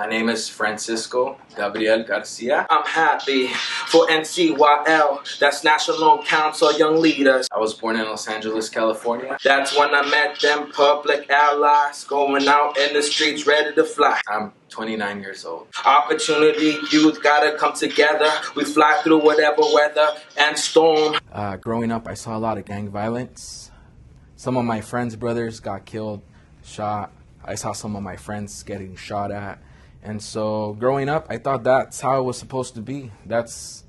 My name is Francisco Gabriel Garcia. I'm happy for NCYL, that's National Council Young Leaders. I was born in Los Angeles, California. That's when I met them public allies, going out in the streets ready to fly. I'm 29 years old. Opportunity, youth gotta come together. We fly through whatever weather and storm. Growing up, I saw a lot of gang violence. Some of my friends' brothers got killed, shot. I saw some of my friends getting shot at. And so growing up, I thought that's how it was supposed to be. That's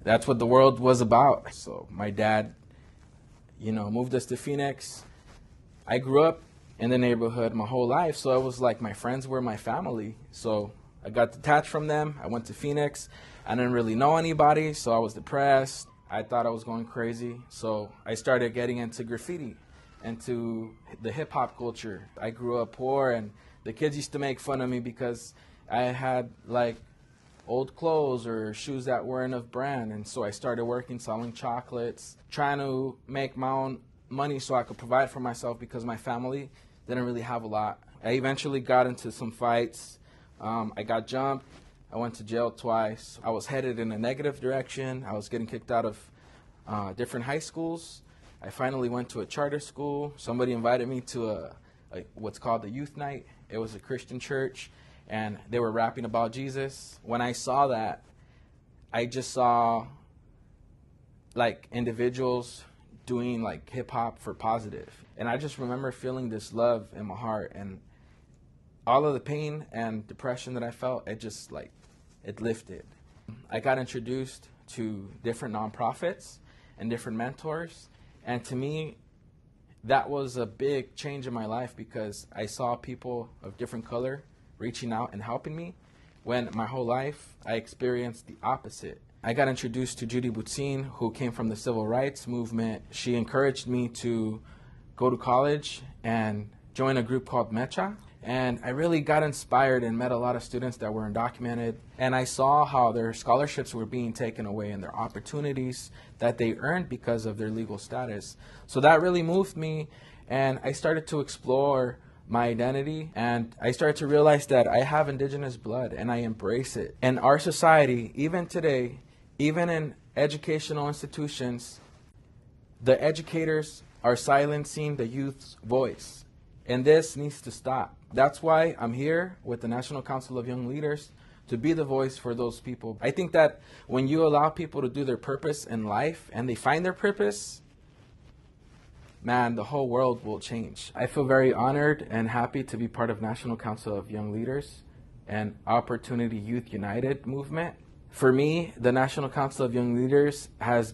what the world was about. So my dad, moved us to Phoenix. I grew up in the neighborhood my whole life, so it was like my friends were my family. So I got detached from them. I went to Phoenix. I didn't really know anybody, so I was depressed. I thought I was going crazy. So I started getting into graffiti, into the hip hop culture. I grew up poor, and the kids used to make fun of me because I had like old clothes or shoes that weren't of brand. And so I started working selling chocolates, trying to make my own money so I could provide for myself because my family didn't really have a lot. I eventually got into some fights. I got jumped. I went to jail twice. I was headed in a negative direction. I was getting kicked out of different high schools. I finally went to a charter school. Somebody invited me to what's called the youth night. It was a Christian church, and they were rapping about Jesus. When I saw that, I just saw like individuals doing like hip hop for positive. And I just remember feeling this love in my heart, and all of the pain and depression that I felt, it lifted. I got introduced to different nonprofits and different mentors, and to me, that was a big change in my life because I saw people of different color reaching out and helping me when my whole life I experienced the opposite. I got introduced to Judy Butsin, who came from the civil rights movement. She encouraged me to go to college and join a group called Mecha. And I really got inspired and met a lot of students that were undocumented. And I saw how their scholarships were being taken away and their opportunities that they earned because of their legal status. So that really moved me, and I started to explore my identity, and I started to realize that I have indigenous blood and I embrace it. And our society, even today, even in educational institutions, the educators are silencing the youth's voice. And this needs to stop. That's why I'm here with the National Council of Young Leaders, to be the voice for those people. I think that when you allow people to do their purpose in life and they find their purpose, man, the whole world will change. I feel very honored and happy to be part of National Council of Young Leaders and Opportunity Youth United movement. For me, the National Council of Young Leaders has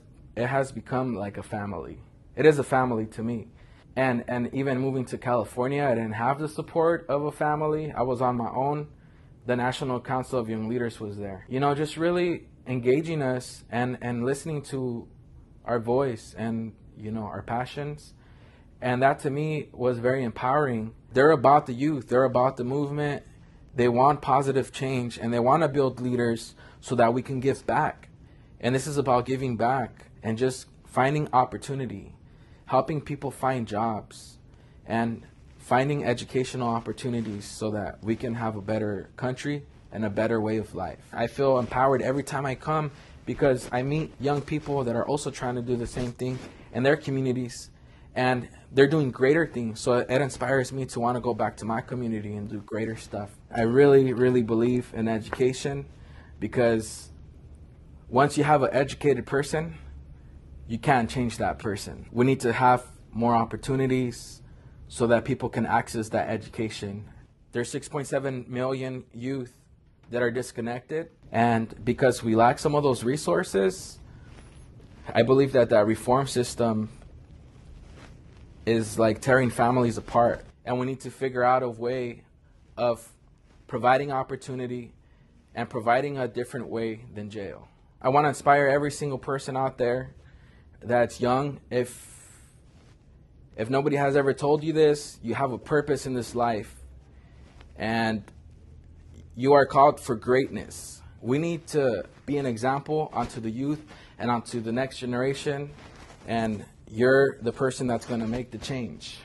become like a family. It is a family to me. And even moving to California, I didn't have the support of a family. I was on my own. The National Council of Young Leaders was there. Just really engaging us and listening to our voice and, our passions. And that to me was very empowering. They're about the youth. They're about the movement. They want positive change, and they want to build leaders so that we can give back. And this is about giving back and just finding opportunity, helping people find jobs, and finding educational opportunities so that we can have a better country and a better way of life. I feel empowered every time I come because I meet young people that are also trying to do the same thing in their communities, and they're doing greater things. So it inspires me to want to go back to my community and do greater stuff. I really, really believe in education, because once you have an educated person, you can't change that person. We need to have more opportunities so that people can access that education. There's 6.7 million youth that are disconnected, and because we lack some of those resources, I believe that reform system is like tearing families apart, and we need to figure out a way of providing opportunity and providing a different way than jail. I want to inspire every single person out there that's young. If nobody has ever told you this, you have a purpose in this life, and you are called for greatness. We need to be an example onto the youth and onto the next generation, and you're the person that's going to make the change.